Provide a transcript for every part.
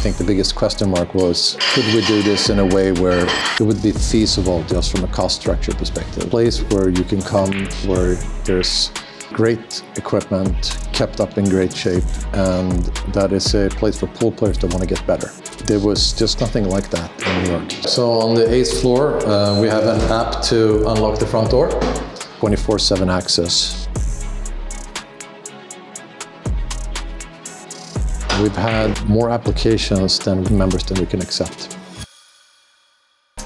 think the biggest question mark was, could we do this in a way where it would be feasible just from a cost structure perspective? A place where you can come, where there's great equipment, kept up in great shape, and that is a place for pool players that want to get better. There was just nothing like that in New York. So on the 8th floor, we have an app to unlock the front door, 24/7 access. We've had more applications than members than we can accept.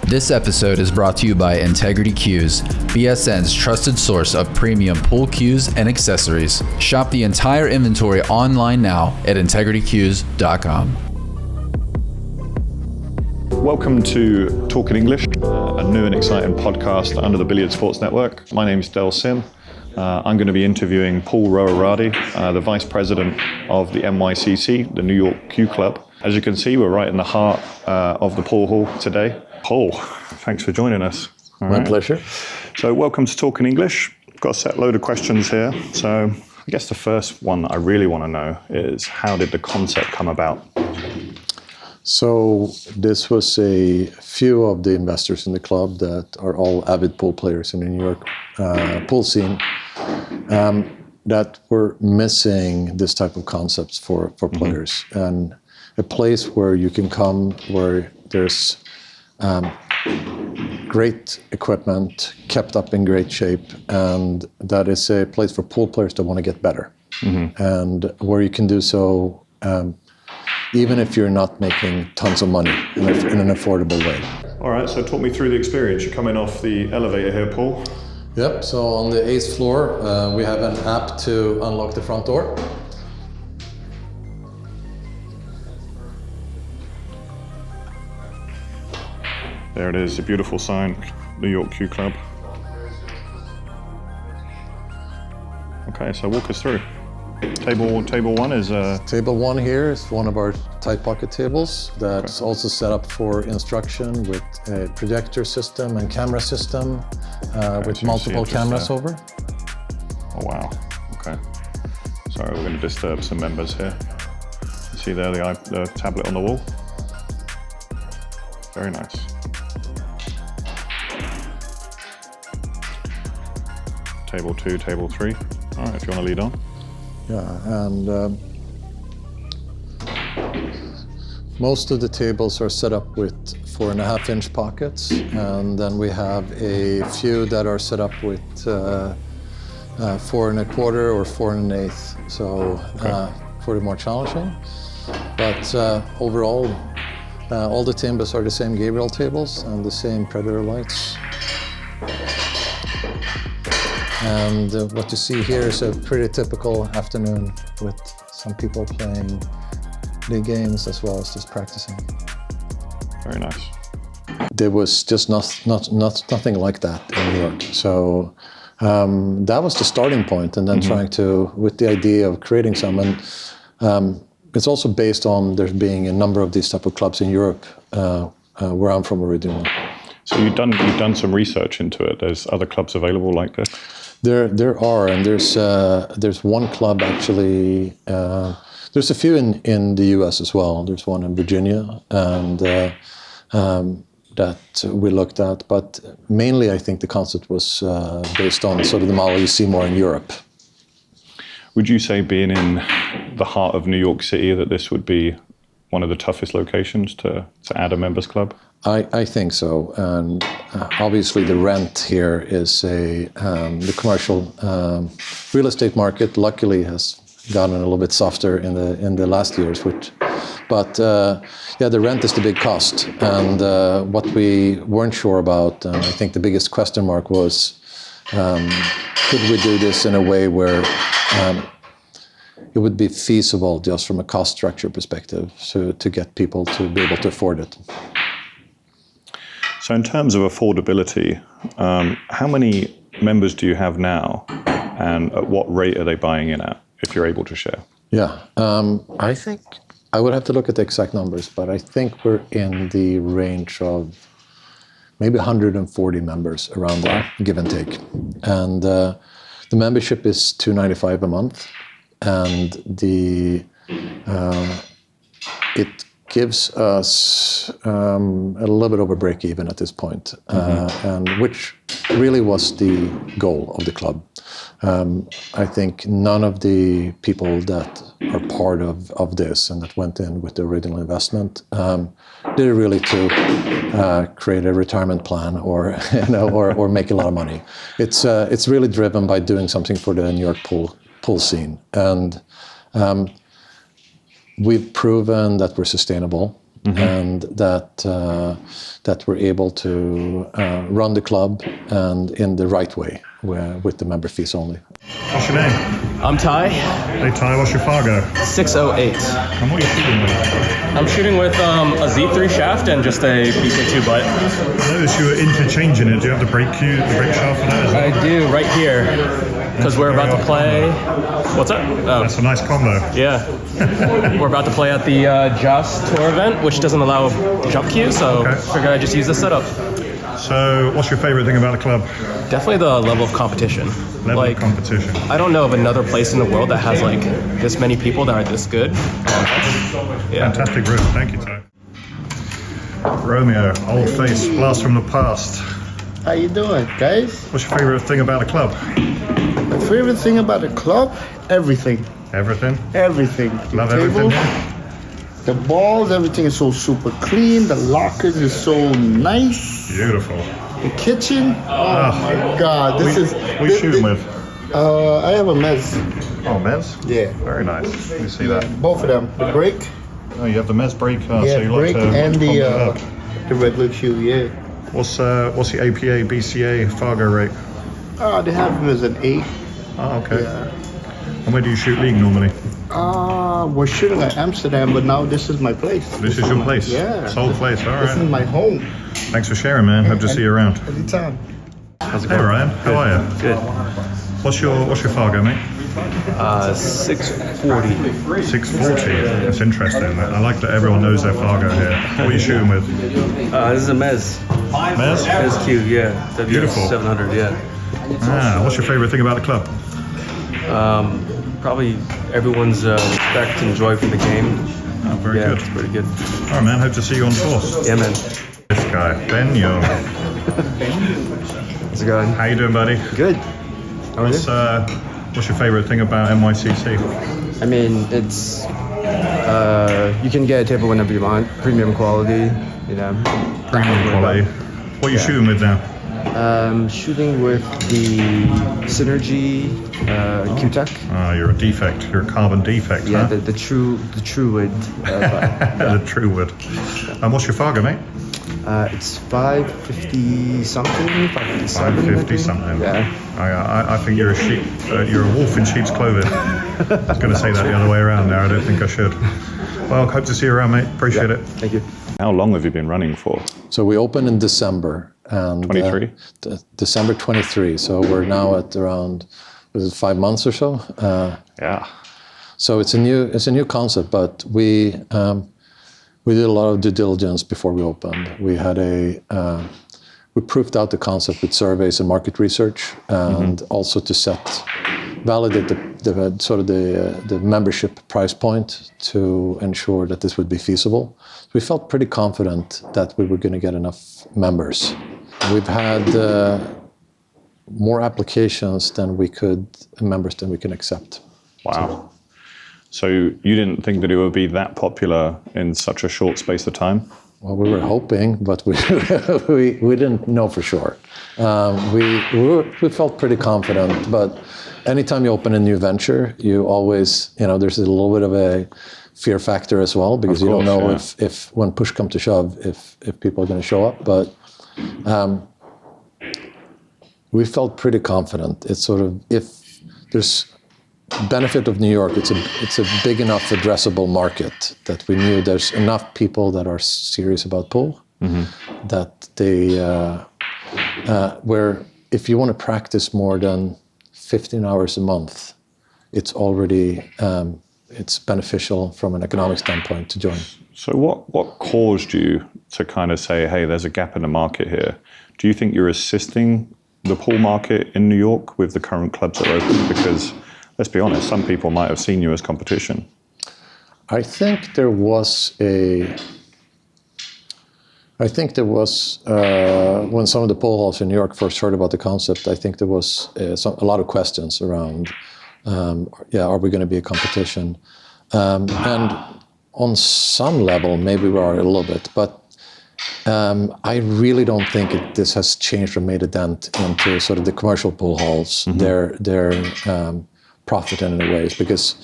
This episode is brought to you by Integrity Cues, BSN's trusted source of premium pool cues and accessories. Shop the entire inventory online now at integritycues.com. Welcome to Talkin English, a new and exciting podcast under the Billiard Sports Network. My name is Del Sim. I'm going to be interviewing Paul Roaradi, the Vice President of the NYCC, the New York Q Club. As you can see, we're right in the heart of the pool hall today. Paul, thanks for joining us. My pleasure. So welcome to Talkin English. Got a set load of questions here. So I guess the first one that I really want to know is, how did the concept come about? So this was a few of the investors in the club that are all avid pool players in the New York pool scene that were missing this type of concepts for players, and a place where you can come, where there's great equipment, kept up in great shape, and that is a place for pool players that want to get better, and where you can do so even if you're not making tons of money in an affordable way. All right, so talk me through the experience. You're coming off the elevator here, Paul. Yep, so on the 8th floor, we have an app to unlock the front door. There it is, a beautiful sign, New York Q Club. Okay, so walk us through. Table one is Table one here is one of our tight pocket tables that's also set up for instruction with a projector system and camera system with multiple cameras over. Oh wow, okay. Sorry, we're going to disturb some members here. You see there the tablet on the wall? Very nice. Table 2, table 3. All right, if you want to lead on. Yeah, and most of the tables are set up with 4.5-inch pockets, and then we have a few that are set up with 4 1/4 or 4 1/8, so for the more challenging. But overall, all the tables are the same Gabriel tables and the same Predator lights. And what you see here is a pretty typical afternoon with some people playing big games as well as just practicing. Very nice. There was just nothing like that in New York. So that was the starting point, and then trying to, with the idea of creating some, and it's also based on there being a number of these type of clubs in Europe where I'm from originally. So you've done some research into it. There's other clubs available like this? There are, and there's one club actually. There's a few in the U.S. as well. There's one in Virginia, and that we looked at. But mainly, I think the concept was based on sort of the model you see more in Europe. Would you say, being in the heart of New York City, that this would be one of the toughest locations to add a members club? I think so, and obviously the rent here is the commercial real estate market luckily has gotten a little bit softer in the last years, but the rent is the big cost, and what we weren't sure about, and I think the biggest question mark was, could we do this in a way where it would be feasible just from a cost structure perspective, so to get people to be able to afford it. So in terms of affordability, how many members do you have now, and at what rate are they buying in at, if you're able to share? Yeah, I think I would have to look at the exact numbers, but I think we're in the range of maybe 140 members around there, give and take. And the membership is $295 a month, and it gives us a little bit over break even at this point, and which really was the goal of the club. I think none of the people that are part of this and that went in with the original investment did it really to create a retirement plan or or make a lot of money. It's really driven by doing something for the New York pool scene, and we've proven that we're sustainable and that we're able to run the club and in the right way, with the member fees only. What's your name? I'm Ty. Hey Ty, what's your Fargo? 608. And what are you shooting with? I'm shooting with a Z3 shaft and just a BK2 butt. I noticed you were interchanging it. Do you have the brake shaft for that as well? I do, right here. Because we're about to play... What's up? Oh. That's a nice combo. Yeah. We're about to play at the Just Tour event, which doesn't allow jump cues, so I figured I'd just use this setup. So, what's your favorite thing about the club? Definitely the level of competition. Level of competition. I don't know of another place in the world that has like this many people that are this good. Yeah. Fantastic room. Thank you, Ty. Romeo, old face, blast from the past. How you doing, guys? What's your favorite thing about the club? My favorite thing about the club? Everything. Everything? Everything. The Love tables, everything here? the balls, everything is so super clean. The lockers is so nice. Beautiful. The kitchen, oh my God. This is... What are you shooting with? I have a Mez. Oh, Mez? Yeah. Very nice. Let me see that. Both of them. The brake. Oh, you have the Mez brake. Yeah, so you brake like to and combo it up. the regular cue, yeah. What's the APA, BCA, Fargo rate? They have them as an 8. Oh, okay. Yeah. And where do you shoot league normally? We're shooting at Amsterdam, but now this is my place. This is your place? Yeah. Sole place, all This is right. my home. Thanks for sharing, man. Hope to see you around. Anytime. Hey, Ryan. How are you? Good. What's your Fargo, mate? 640. 640. That's interesting. I like that everyone knows their Fargo here. What are you shooting with? This is a Mez. Mez? Mez Q, yeah. Beautiful. 700, yeah. What's your favorite thing about the club? Probably everyone's respect and joy for the game. Oh, very good. It's pretty good. All right, man. Hope to see you on course. Yeah, man. This guy, Ben Young. How's it going? How you doing, buddy? Good. How are you? What's your favorite thing about NYCC? I mean, it's you can get a table whenever you want. Premium quality, you know. Premium quality. What are you shooting with now? Shooting with the Synergy Q-Tech. Oh, you're a defect. You're a carbon defect, Yeah, huh? the true wood. The true wood. And what's your Fargo, mate? It's 550 something, 557. 550 something. Yeah. I think you're a sheep. You're a wolf in sheep's clothing. I was going to say that the other way around there. I don't think I should. Well, hope to see you around, mate. Appreciate it. Thank you. How long have you been running for? So we opened in December. And 23? December 23. So we're now at around, was it 5 months or so? Yeah. So it's a new concept, but we did a lot of due diligence before we opened. We had we proved out the concept with surveys and market research, and also to validate the membership price point to ensure that this would be feasible. We felt pretty confident that we were going to get enough members. We've had more applications members than we can accept. Wow. So you didn't think that it would be that popular in such a short space of time? Well, we were hoping, but we didn't know for sure. We felt pretty confident, but anytime you open a new venture, you always, there's a little bit of a fear factor as well, because you don't know if when push comes to shove, if people are going to show up. But we felt pretty confident. It's sort of, if there's benefit of New York, it's a big enough addressable market that we knew there's enough people that are serious about pool, that they where if you want to practice more than 15 hours a month, it's already it's beneficial from an economic standpoint to join. So what caused you to kind of say, hey, there's a gap in the market here? Do you think you're assisting the pool market in New York with the current clubs that are open? Because let's be honest, some people might have seen you as competition. I think there was when some of the pool halls in New York first heard about the concept, I think there was a lot of questions around, are we going to be a competition? And on some level, maybe we are a little bit, but I really don't think this has changed or made a dent into sort of the commercial pool halls, their profit in any ways, because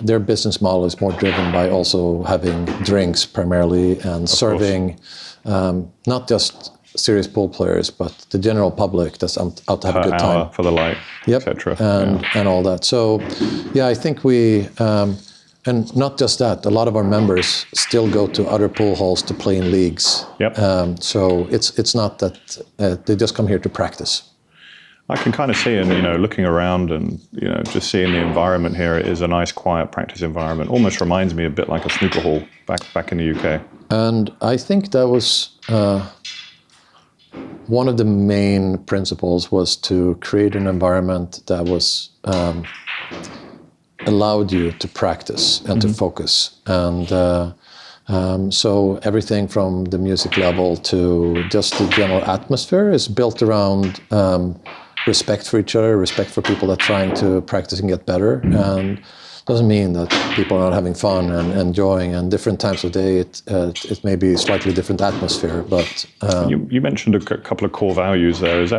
their business model is more driven by also having drinks primarily and serving not just serious pool players, but the general public that's out to have a good time. For the light, yep. etc. And all that. So, yeah, I think and not just that, a lot of our members still go to other pool halls to play in leagues. Yep. So it's not that they just come here to practice. I can kind of see, and looking around and just seeing the environment here, it is a nice, quiet practice environment. Almost reminds me a bit like a snooker hall back in the UK. And I think that was one of the main principles was to create an environment that was allowed you to practice and to focus. And so everything from the music level to just the general atmosphere is built around respect for each other, respect for people that are trying to practice and get better. And doesn't mean that people are not having fun and enjoying, and different times of day it may be a slightly different atmosphere. But you mentioned a couple of core values there. Is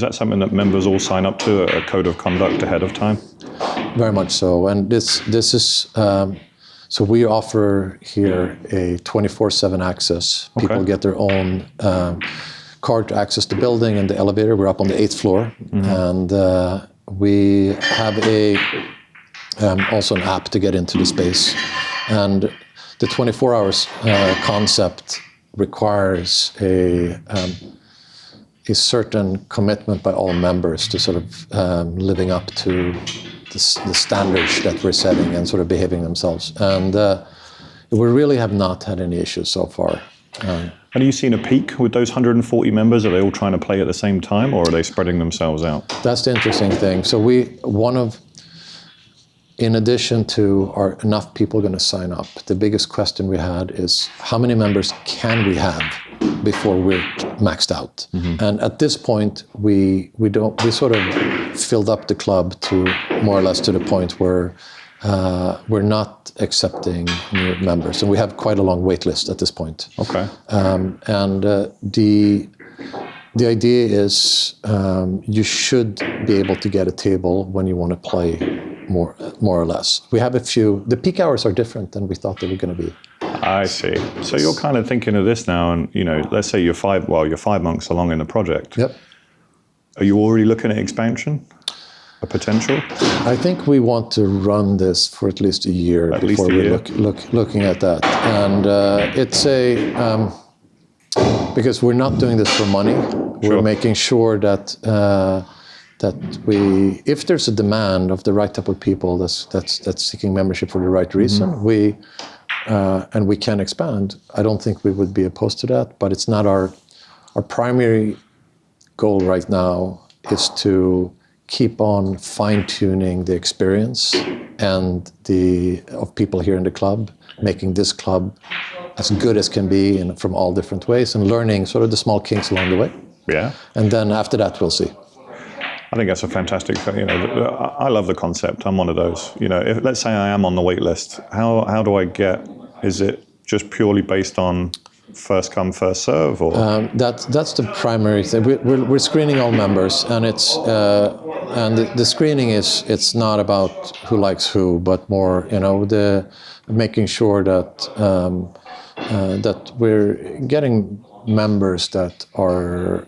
that something that members all sign up to, a code of conduct ahead of time? Very much so. And this is so we offer here a 24/7 access. People get their own card to access the building and the elevator. We're up on the 8th floor, and we have also an app to get into the space. And the 24 hours concept requires a certain commitment by all members to sort of living up to the standards that we're setting and sort of behaving themselves. And we really have not had any issues so far. And are you seeing a peak with those 140 members? Are they all trying to play at the same time, or are they spreading themselves out? That's the interesting thing. So in addition to are enough people going to sign up, the biggest question we had is how many members can we have before we're maxed out? And at this point, we sort of filled up the club to more or less to the point where we're not accepting new members, and we have quite a long wait list at this point. Okay. And the idea is you should be able to get a table when you want to play more or less. We have a few. The peak hours are different than we thought they were going to be. I see. So you're kind of thinking of this now, and let's say you're 5 months along in the project. Yep. Are you already looking at expansion? A potential? I think we want to run this for at least a year before we looking at that. And it's because we're not doing this for money. We're making sure that if there's a demand of the right type of people that's seeking membership for the right reason, and we can expand, I don't think we would be opposed to that. But it's not our primary goal right now is to keep on fine-tuning the experience and of people here in the club, making this club as good as can be from all different ways, and learning sort of the small kinks along the way. Yeah. And then after that, we'll see. I think that's a fantastic thing. I love the concept. I'm one of those. If let's say I am on the wait list, how do I get? Is it just purely based on first come, first serve, or that's the primary thing. We're screening all members, and the screening it's not about who likes who, but more the making sure that that we're getting members that are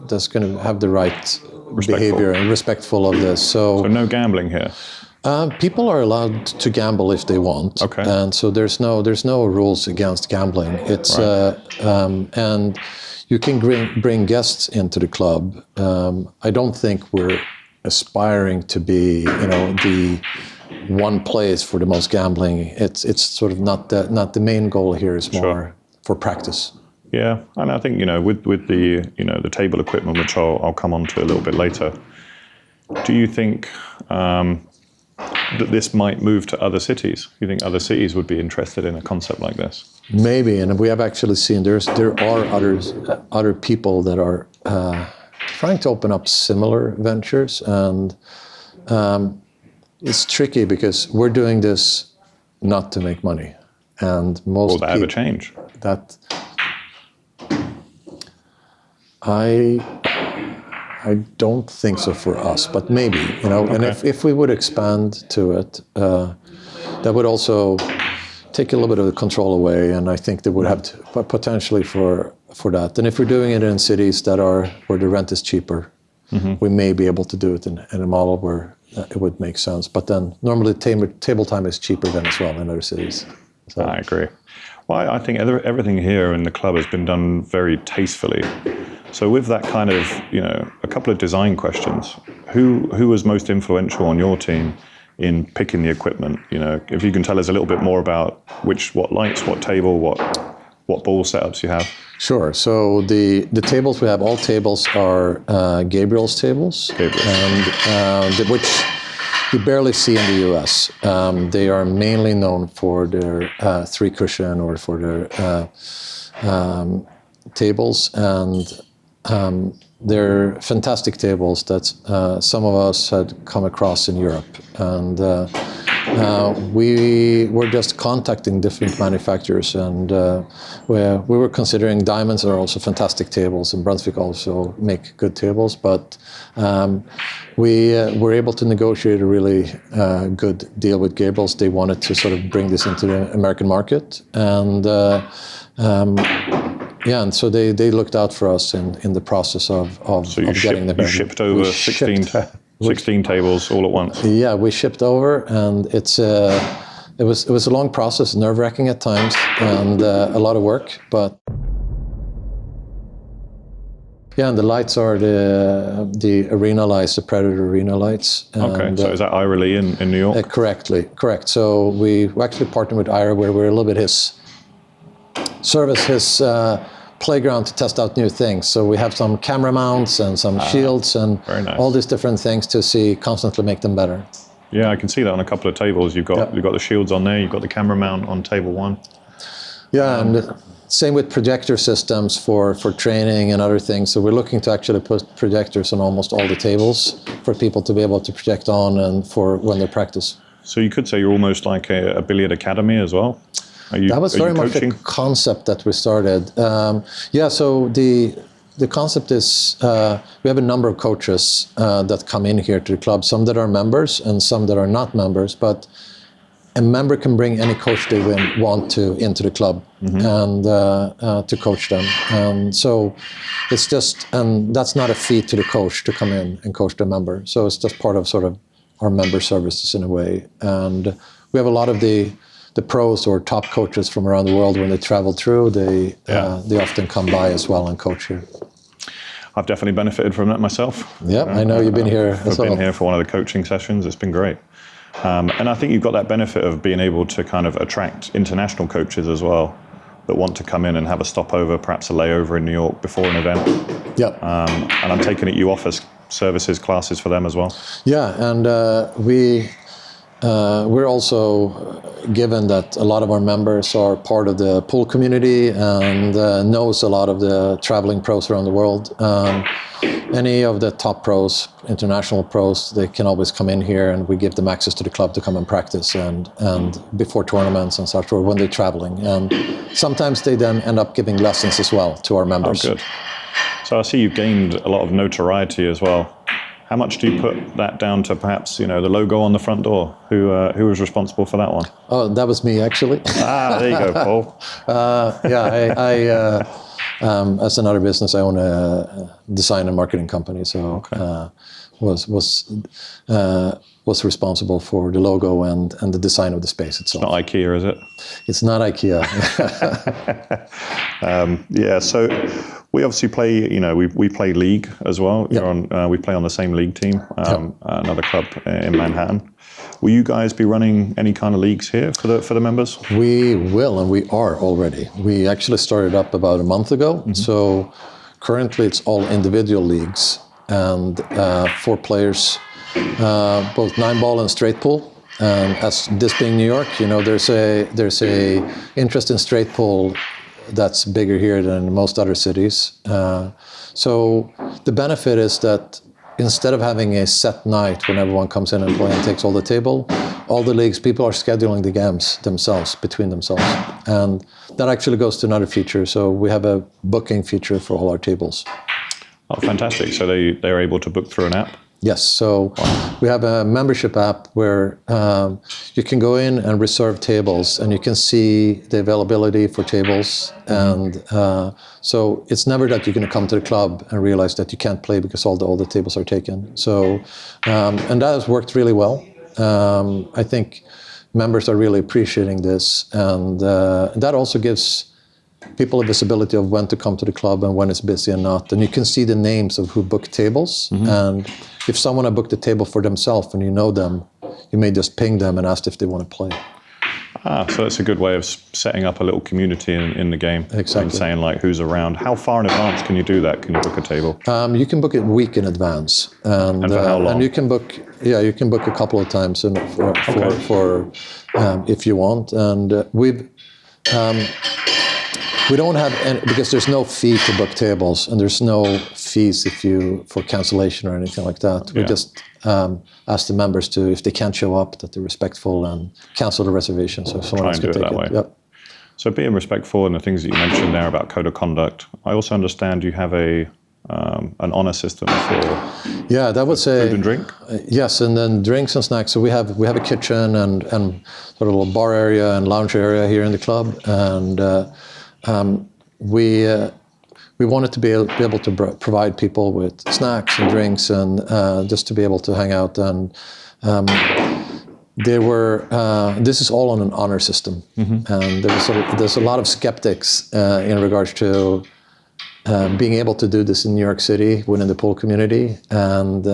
that's going to have the right behavior and respectful of this. So no gambling here. People are allowed to gamble if they want, and so there's no rules against gambling. It's and you can bring guests into the club. I don't think we're aspiring to be the one place for the most gambling. It's sort of not the main goal here. Is more for practice. Yeah, and I think with the the table equipment, which I'll come on to a little bit later. Do you think that this might move to other cities? You think other cities would be interested in a concept like this? Maybe, and we have actually seen there are other people that are trying to open up similar ventures, and it's tricky because we're doing this not to make money, and most Will that ever change? That I don't think so for us, but maybe, you know. Okay. And if we would expand to it, that would also take a little bit of the control away, and I think they would have to potentially for that. And if we're doing it in cities that are where the rent is cheaper, we may be able to do it in a model where it would make sense. But then normally table time is cheaper than as well in other cities. So. I agree. Well, I think everything here in the club has been done very tastefully. So with that kind of, you know, a couple of design questions, who was most influential on your team in picking the equipment? You know, if you can tell us a little bit more about what lights, what table, what ball setups you have. Sure. So the tables we have, all tables are Gabriel's tables, and which you barely see in the US. They are mainly known for their 3-cushion or for their tables, and they're fantastic tables that some of us had come across in Europe. And we were just contacting different manufacturers, and we were considering Diamonds are also fantastic tables, and Brunswick also make good tables, but we were able to negotiate a really good deal with Gabriel's. They wanted to sort of bring this into the American market, and and so they looked out for us in the process of getting them. You shipped over 16 tables all at once. Yeah, we shipped over, and it was a long process, nerve-wracking at times, and a lot of work. But yeah, and the lights are the arena lights, the Predator arena lights. Okay, so is that Ira Lee in New York? Correct. So we actually partnered with Ira, where we're a little bit his playground to test out new things. So we have some camera mounts and some shields and all these different things to constantly make them better. Yeah, I can see that on a couple of tables. You've got the shields on there. You've got the camera mount on table 1. Yeah, and same with projector systems for training and other things. So we're looking to actually put projectors on almost all the tables for people to be able to project on and for when they practice. So you could say you're almost like a billiard academy as well. That was very much the concept that we started. So the concept is we have a number of coaches that come in here to the club, some that are members and some that are not members, but a member can bring any coach they want to into the club and to coach them. And so it's just, and that's not a fee to the coach to come in and coach the member. So it's just part of sort of our member services in a way. And we have a lot of the pros or top coaches from around the world. When they travel through, they often come by as well and coach here. I've definitely benefited from that myself. Yeah, I know you've been here as well. I've been here for one of the coaching sessions. It's been great. And I think you've got that benefit of being able to kind of attract international coaches as well that want to come in and have a stopover, perhaps a layover in New York before an event. Yep. And I'm taking it you offer services, classes for them as well. Yeah, and we're also given that a lot of our members are part of the pool community and knows a lot of the traveling pros around the world. Any of the top pros, international pros, they can always come in here, and we give them access to the club to come and practice and before tournaments and such, or when they're traveling. And sometimes they then end up giving lessons as well to our members. Oh, good. So I see you've gained a lot of notoriety as well. How much do you put that down to perhaps, the logo on the front door? Who was responsible for that one? Oh, that was me, actually. There you go, Paul. I as another business, I own a design and marketing company, so was responsible for the logo and the design of the space itself. It's not IKEA, is it? It's not IKEA. So we obviously play, we play league as well. Yep. We play on the same league team, another club in Manhattan. Will you guys be running any kind of leagues here for the members? We will, and we are already. We actually started up about a month ago. So currently it's all individual leagues, and for players both 9-ball and straight pool. As this being New York, there's a interest in straight pool that's bigger here than in most other cities. So the benefit is that instead of having a set night when everyone comes in and play and takes all the table, all the leagues, people are scheduling the games themselves, between themselves. And that actually goes to another feature. So we have a booking feature for all our tables. Oh, fantastic. So they're able to book through an app? Yes, so we have a membership app where you can go in and reserve tables, and you can see the availability for tables. And so it's never that you're going to come to the club and realize that you can't play because all the tables are taken. So and that has worked really well. I think members are really appreciating this, and that also gives people a visibility of when to come to the club and when it's busy and not. And you can see the names of who booked tables. And if someone had booked a table for themselves and you know them, you may just ping them and ask if they want to play. So it's a good way of setting up a little community in the game. Exactly. And saying like who's around. How far in advance can you do that? Can you book a table? You can book it a week in advance. And for how long? And you can book a couple of times for if you want. And we don't have any, because there's no fee to book tables, and there's no fees for cancellation or anything like that. We just ask the members to, if they can't show up, that they're respectful and cancel the reservation so someone else can take it. Yep. So being respectful and the things that you mentioned there about code of conduct, I also understand you have an honor system for that would say food and drink. Yes, and then drinks and snacks. So we have a kitchen and sort of a little bar area and lounge area here in the club, and we wanted to be able to provide people with snacks and drinks and just to be able to hang out. And this is all on an honor system. And there's a lot of skeptics in regards to being able to do this in New York City within the pool community. And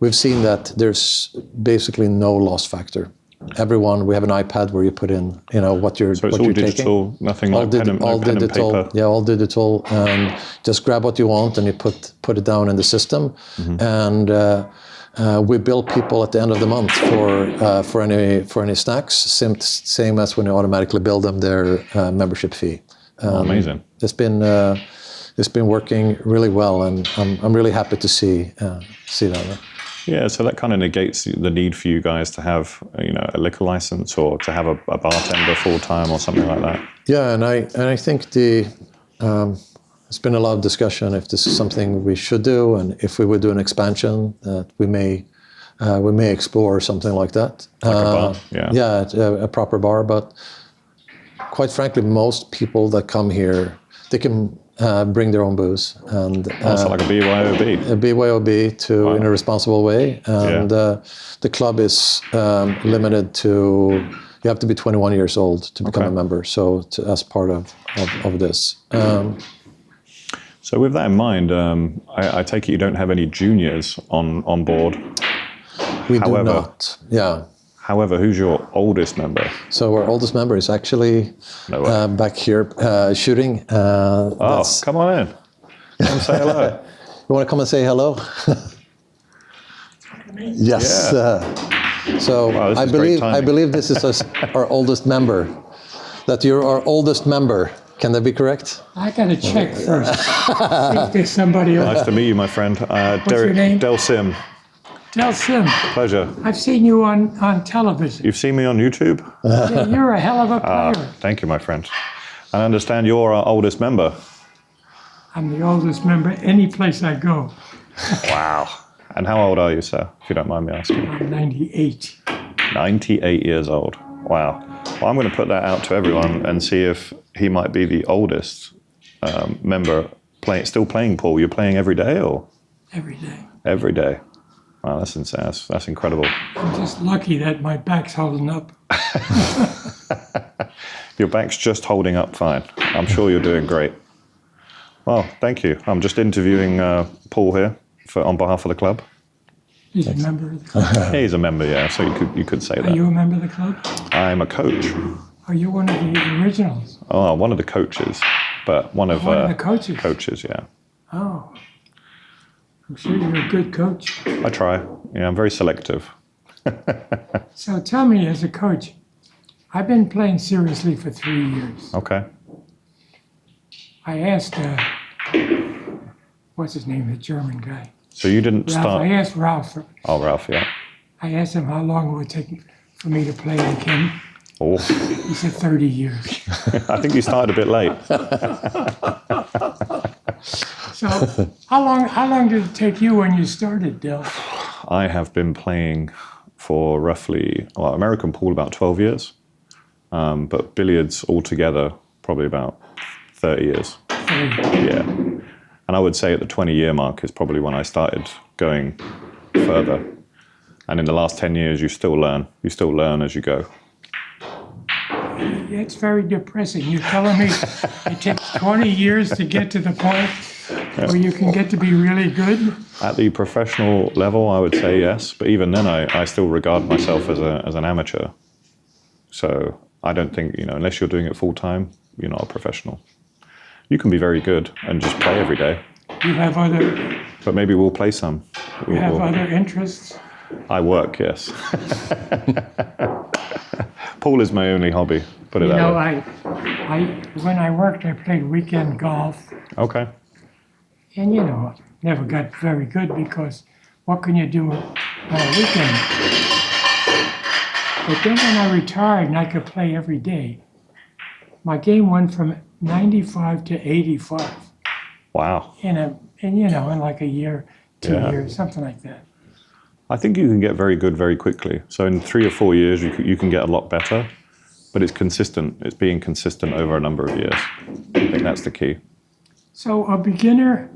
we've seen that there's basically no loss factor. We have an iPad where you put in, what you're So it's what all you're digital, taking. nothing like pen and paper. Yeah, all digital, and just grab what you want and you put it down in the system, and we bill people at the end of the month for any snacks, same as when you automatically bill them their membership fee. Amazing. It's been working really well, and I'm really happy to see that. Yeah, so that kind of negates the need for you guys to have, a liquor license or to have a bartender full time or something like that. Yeah, and I think there's been a lot of discussion if this is something we should do, and if we would do an expansion, that we may explore something like that. Like a bar, yeah. Yeah, a proper bar. But quite frankly, most people that come here, they can bring their own booze, and so like a BYOB. A BYOB in a responsible way, and the club is limited to, you have to be 21 years old to become a member. So as part of this. So with that in mind, I take it you don't have any juniors on board. We do not. Yeah. However, who's your oldest member? So our oldest member is actually back here shooting. Come on in. Come say hello. You want to come and say hello? Yes. Yeah. So I believe this is our oldest member. That you're our oldest member. Can that be correct? I got to check first. See if there's somebody else. Nice to meet you, my friend. What's your name? Del Sim. Del Sim. Pleasure. I've seen you on television. You've seen me on YouTube? Yeah, you're a hell of a player. Thank you, my friend. I understand you're our oldest member. I'm the oldest member any place I go. Wow. And how old are you, sir, if you don't mind me asking? I'm 98. 98 years old. Wow. Well, I'm going to put that out to everyone and see if he might be the oldest member still playing pool. You're playing every day, or? Every day. Every day. Wow, that's insane. That's incredible. I'm just lucky that my back's holding up. Your back's just holding up fine. I'm sure you're doing great. Well, thank you. I'm just interviewing Paul here on behalf of the club. He's a member of the club? He's a member, yeah, so you could say that. Are you a member of the club? I'm a coach. Are you one of the originals? Oh, one of the coaches, but one of the coaches? Coaches, yeah. Oh. I'm sure you're a good coach. I try. Yeah, I'm very selective. So tell me, as a coach, I've been playing seriously for 3 years. Okay. I asked, what's his name, the German guy? So you didn't Ralph. start. I asked Ralph. Oh, Ralph, yeah. I asked him how long it would take for me to play like him. Oh, He said 30 years. I think you started a bit late. So how long did it take you when you started, Del? I have been playing for roughly, well, American pool about 12 years, but billiards altogether probably about 30 years. 30. Yeah. And I would say at the 20-year mark is probably when I started going further. And in the last 10 years, you still learn. You still learn as you go. It's very depressing. You're telling me it takes 20 years to get to the point where you can get to be really good? At the professional level, I would say yes. But even then, I still regard myself as an amateur. So I don't think, unless you're doing it full time, you're not a professional. You can be very good and just play every day. You have other, But maybe we'll play some. you have other interests? I work, yes. Pool is my only hobby, put it You that know, way. when I worked, I played weekend golf. Okay. And, never got very good because what can you do on a weekend? But then when I retired and I could play every day, my game went from 95 to 85 Wow. in like a year, 2 Yeah. years, something like that. I think you can get very good very quickly. So in 3 or 4 years, you can get a lot better, but it's consistent. It's being consistent over a number of years. I think that's the key. So a beginner,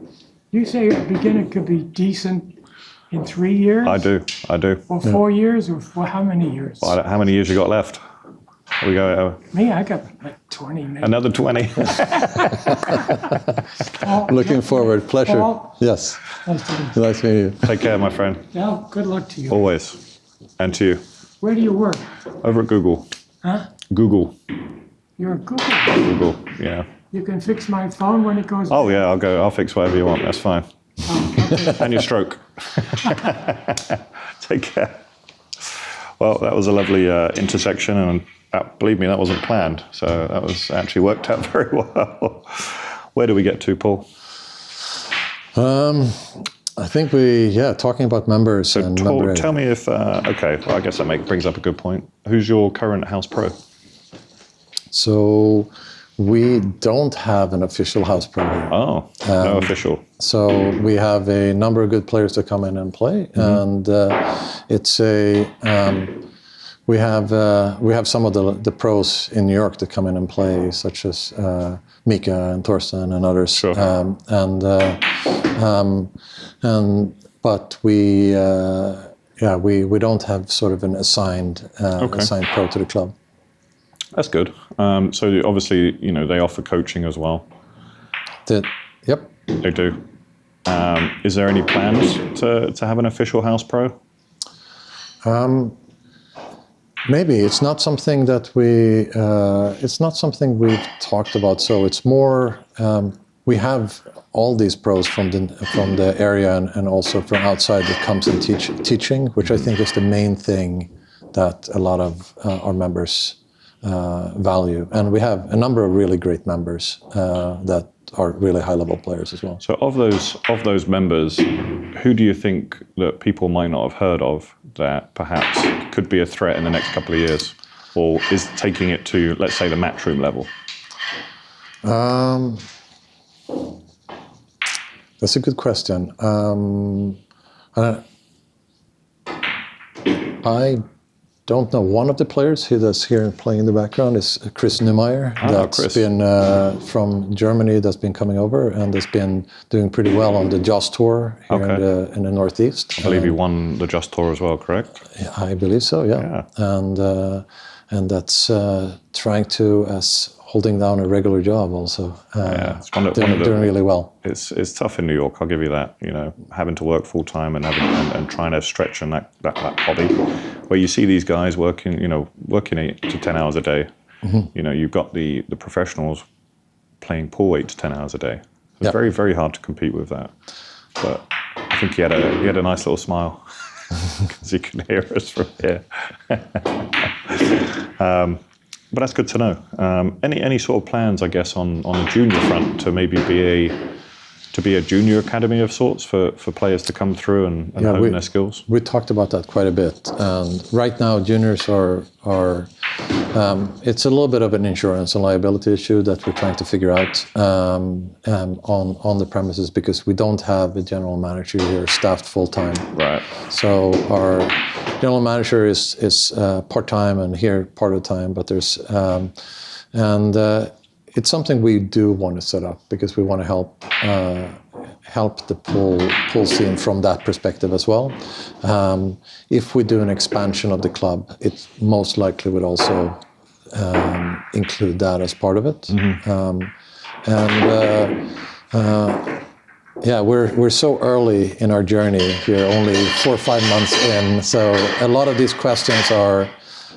you say a beginner could be decent in 3 years? I do. Or 4 years, or for how many years? Well, how many years you got left? We go Me, I got like 20 maybe. another 20. Paul, Looking forward. Pleasure. Paul? Yes. Nice to meet you. Nice meeting you. Take care, my friend. Well, good luck to you. Always. And to you. Where do you work? Over at Google. Huh? Google. You're a Google. Google. Yeah. You can fix my phone when it goes. Oh yeah, I'll fix whatever you want. That's fine. And your stroke. Take care. Well, that was a lovely intersection, and believe me, that wasn't planned. So that was actually worked out very well. Where do we get to, Paul? I think talking about members So and member. tell me if, okay, well, I guess that brings up a good point. Who's your current house pro? So we don't have an official house pro here. Oh, no official. So we have a number of good players that come in and play, and it's a we have some of the pros in New York that come in and play, such as Mika and Thorsten and others. Sure. But we don't have sort of an assigned pro to the club. That's good. So obviously, they offer coaching as well. Yep. They do. Is there any plans to have an official house pro? Maybe it's not something that we've talked about. So it's more we have all these pros from the area and also from outside that comes and teaching, which I think is the main thing that a lot of our members value. And we have a number of really great members that are really high-level players as well. So of those members, who do you think that people might not have heard of that perhaps could be a threat in the next couple of years, or is taking it to, let's say, the matchroom level? That's a good question. I don't know. One of the players that's here playing in the background is Chris Neumeyer. That's been from Germany. That's been coming over and has been doing pretty well on the Just Tour here in the Northeast. I believe he won the Just Tour as well, correct? I believe so. Yeah. And that's trying to holding down a regular job also. It's doing really well. It's tough in New York. I'll give you that. Having to work full time and trying to stretch in that hobby, where you see these guys working 8 to 10 hours a day. Mm-hmm. You've got the professionals playing pool 8 to 10 hours a day. It's very, very hard to compete with that. But I think he had a nice little smile because he can hear us from here. But that's good to know. Any sort of plans, I guess, on the junior front to maybe be a junior academy of sorts for players to come through and hone their skills? We talked about that quite a bit. And right now, juniors are it's a little bit of an insurance and liability issue that we're trying to figure out on the premises, because we don't have a general manager here staffed full time. Right. So our general manager is part-time and here part of the time, but there's it's something we do want to set up because we want to help the pool scene from that perspective as well. If we do an expansion of the club, it most likely would also include that as part of it. We're so early in our journey here, only 4 or 5 months in. So a lot of these questions are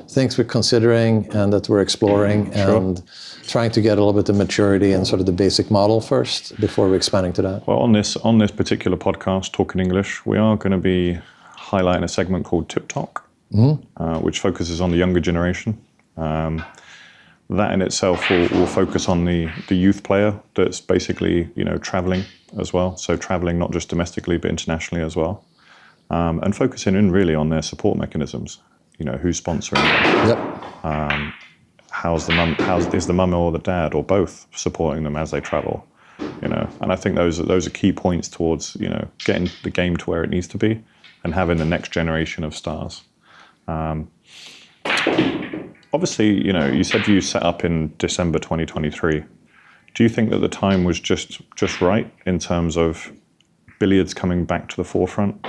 things we're considering and that we're exploring and trying to get a little bit of maturity in sort of the basic model first before we're expanding to that. Well, on this particular podcast, Talkin English, we are going to be highlighting a segment called Tip Talk, which focuses on the younger generation. That in itself will focus on the youth player that's basically, traveling as well. So traveling not just domestically, but internationally as well. And focusing in really on their support mechanisms. Who's sponsoring them? Yep. Is the mum or the dad or both supporting them as they travel? And I think those are key points towards, getting the game to where it needs to be and having the next generation of stars. Obviously, you said you set up in December 2023. Do you think that the time was just right in terms of billiards coming back to the forefront?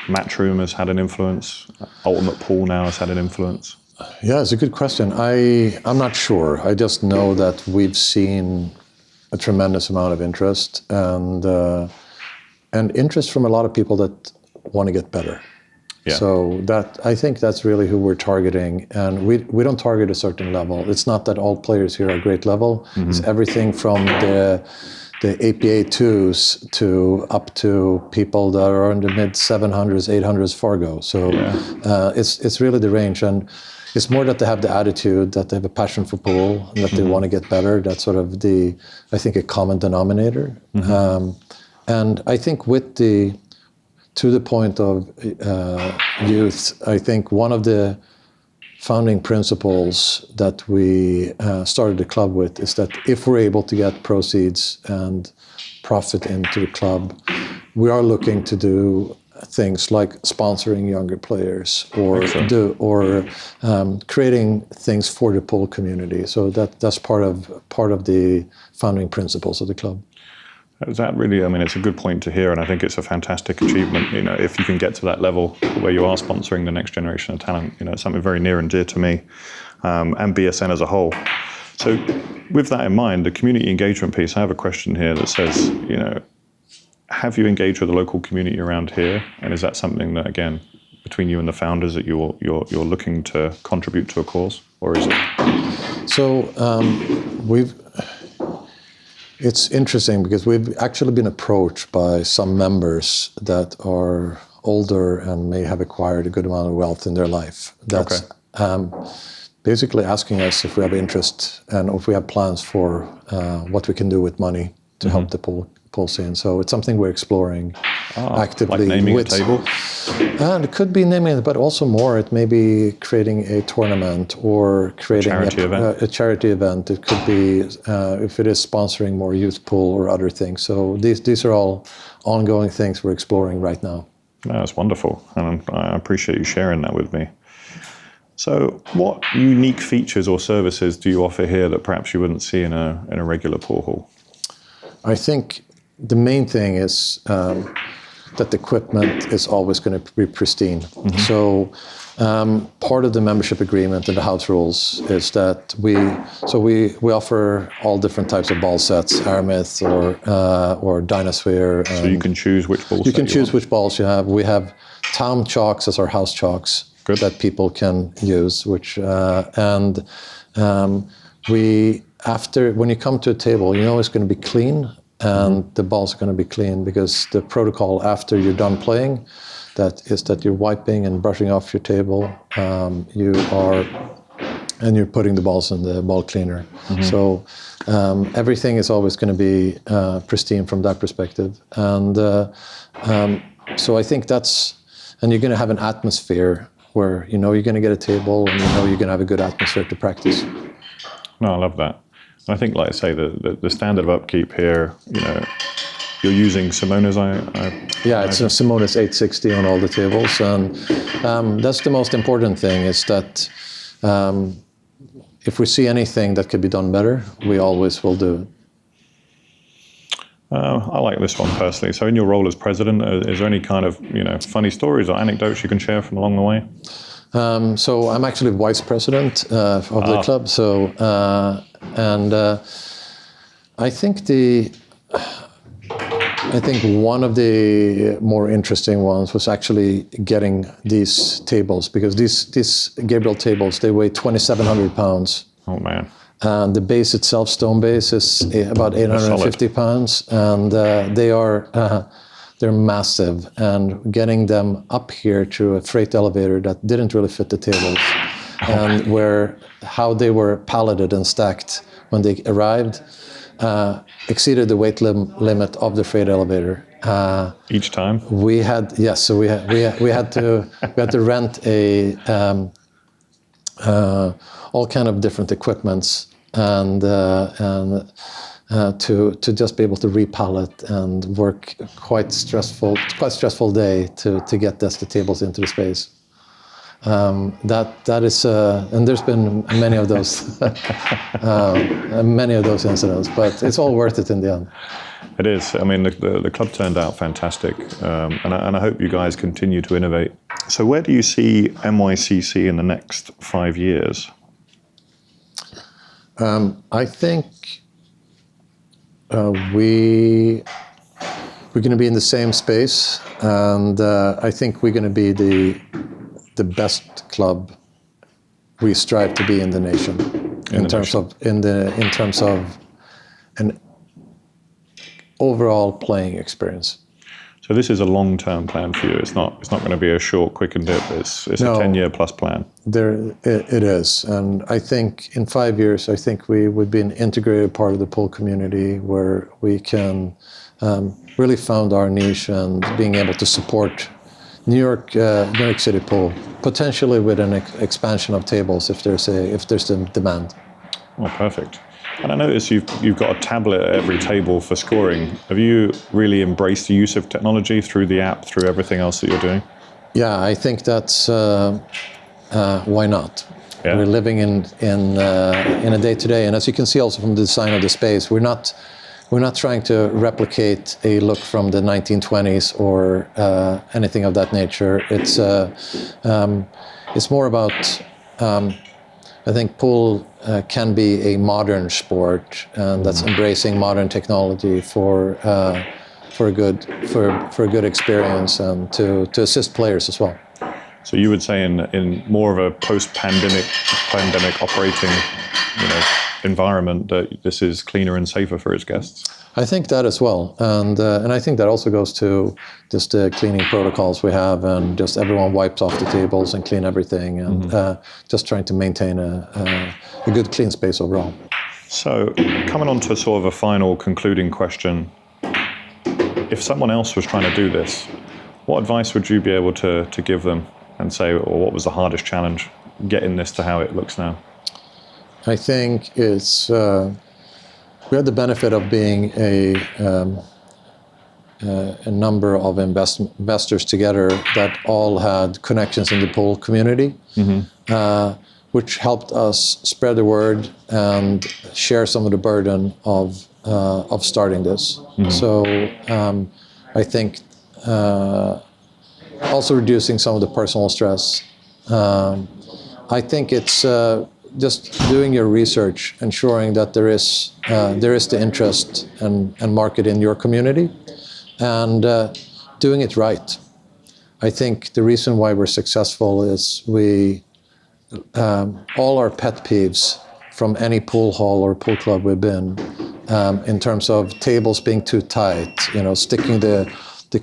Matchroom has had an influence. Ultimate Pool now has had an influence. Yeah, it's a good question. I'm not sure. I just know that we've seen a tremendous amount of interest and interest from a lot of people that want to get better. Yeah. So I think that's really who we're targeting, and we don't target a certain level. It's not that all players here are great level. It's everything from the APA 2s to up to people that are in the mid 700s, 800s Fargo. So it's really the range, and it's more that they have the attitude, that they have a passion for pool, and that they want to get better. That's sort of I think, a common denominator. And I think to the point of youth, I think one of the founding principles that we started the club with is that if we're able to get proceeds and profit into the club, we are looking to do things like sponsoring younger players or creating things for the pool community. So that's part of the founding principles of the club. Is that really, it's a good point to hear, and I think it's a fantastic achievement, if you can get to that level where you are sponsoring the next generation of talent. It's something very near and dear to me, and BSN as a whole. So with that in mind, the community engagement piece, I have a question here that says, have you engaged with the local community around here? And is that something that, again, between you and the founders, that you're looking to contribute to a cause, or is it? So it's interesting because we've actually been approached by some members that are older and may have acquired a good amount of wealth in their life. That's basically asking us if we have interest and if we have plans for what we can do with money to help the pool scene. So it's something we're exploring actively. Like naming a table? And it could be naming it, but also more, it may be creating a tournament or creating a charity event. It could be, if it is sponsoring more youth pool or other things. So these are all ongoing things we're exploring right now. That's wonderful, and I appreciate you sharing that with me. So what unique features or services do you offer here that perhaps you wouldn't see in a regular pool hall? I think the main thing is that the equipment is always going to be pristine. So part of the membership agreement and the house rules is that we offer all different types of ball sets, Aramith or Dynasphere. So you can choose which balls. You can choose which balls you have. We have town chalks as our house chalks that people can use. When you come to a table, it's going to be clean. and the balls are going to be clean, because the protocol after you're done playing, that is that you're wiping and brushing off your table. You're putting the balls in the ball cleaner. So everything is always going to be pristine from that perspective. And so I think and you're going to have an atmosphere where you're going to get a table, and you're going to have a good atmosphere to practice. No, I love that. I think, like I say, the standard of upkeep here, you're using Simona's. Yeah, it's a Simona's 860 on all the tables, and that's the most important thing, is that if we see anything that could be done better, we always will do it. I like this one personally. So in your role as president, is there any kind of funny stories or anecdotes you can share from along the way? So I'm actually vice president of the club. So I think one of the more interesting ones was actually getting these tables, because these Gabriel tables, they weigh 2,700 pounds. Oh man. And the base itself, stone base, is about 850 pounds, and they're massive. And getting them up here to a freight elevator that didn't really fit the tables, and how they were palleted and stacked when they arrived, exceeded the weight limit of the freight elevator. Each time? We had to rent all kind of different equipments, and to just be able to repallet and work quite stressful day to get the tables into the space. That is, and there's been many of those incidents, but it's all worth it in the end. It is. I mean, the club turned out fantastic, and I hope you guys continue to innovate. So where do you see NYCC in the next 5 years? I think we're going to be in the same space, and I think we're going to be the best club we strive to be in the nation, in terms of an overall playing experience. So this is a long-term plan for you. It's not going to be a short, quick and dip. It's a 10-year plus plan. It is, and I think in 5 years, I think we would be an integrated part of the pool community, where we can really found our niche and being able to support New York City pool, potentially with an expansion of tables if there's a demand. Oh, perfect. And I notice you've got a tablet at every table for scoring. Have you really embraced the use of technology through the app, through everything else that you're doing? Yeah, I think that's why not? Yeah. We're living in a day-to-day, and as you can see also from the design of the space, we're not trying to replicate a look from the 1920s or anything of that nature. It's more about I think pool can be a modern sport, and that's embracing modern technology for a good experience, and to assist players as well. So you would say in more of a post-pandemic operating environment that this is cleaner and safer for its guests? I think that as well, and I think that also goes to just the cleaning protocols we have, and just everyone wipes off the tables and clean everything, and just trying to maintain a good clean space overall. So coming on to sort of a final concluding question, if someone else was trying to do this, what advice would you be able to give them and say, or what was the hardest challenge getting this to how it looks now? I think it's we had the benefit of being a number of investors together that all had connections in the pool community, which helped us spread the word and share some of the burden of starting this. So I think also reducing some of the personal stress. I think it's just doing your research, ensuring that there is the interest and market in your community, and doing it right. I think the reason why we're successful is all our pet peeves from any pool hall or pool club we've been, in terms of tables being too tight, sticking the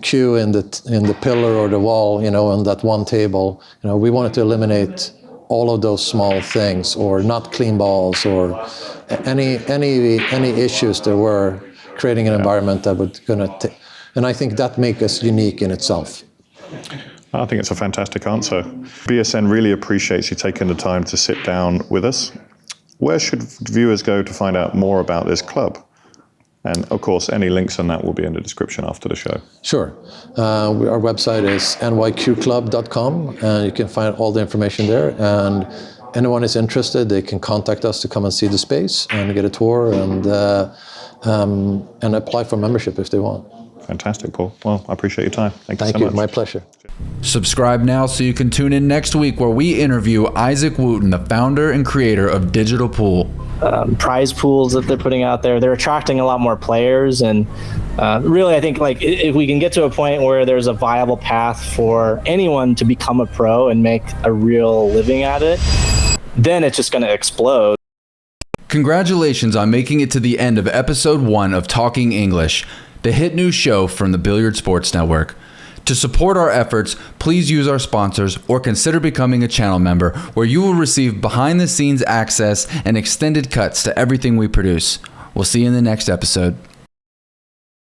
cue in the pillar or the wall, on that one table. We wanted to eliminate all of those small things, or not clean balls, or any issues there were, creating an environment that would and I think that makes us unique in itself. I think it's a fantastic answer. BSN really appreciates you taking the time to sit down with us. Where should viewers go to find out more about this club? And of course, any links on that will be in the description after the show. Sure. Our website is nyqclub.com, and you can find all the information there. And anyone is interested, they can contact us to come and see the space and get a tour and apply for membership if they want. Fantastic, Paul. Well, I appreciate your time. Thank you so much. My pleasure. Subscribe now so you can tune in next week where we interview Isaac Wooten, the founder and creator of Digital Pool. Prize pools that they're putting out there, they're attracting a lot more players, and really I think if we can get to a point where there's a viable path for anyone to become a pro and make a real living at it, then it's just going to explode. Congratulations on making it to the end of episode 1 of Talking English, the hit new show from the Billiard Sports Network. To support our efforts, please use our sponsors or consider becoming a channel member, where you will receive behind-the-scenes access and extended cuts to everything we produce. We'll see you in the next episode.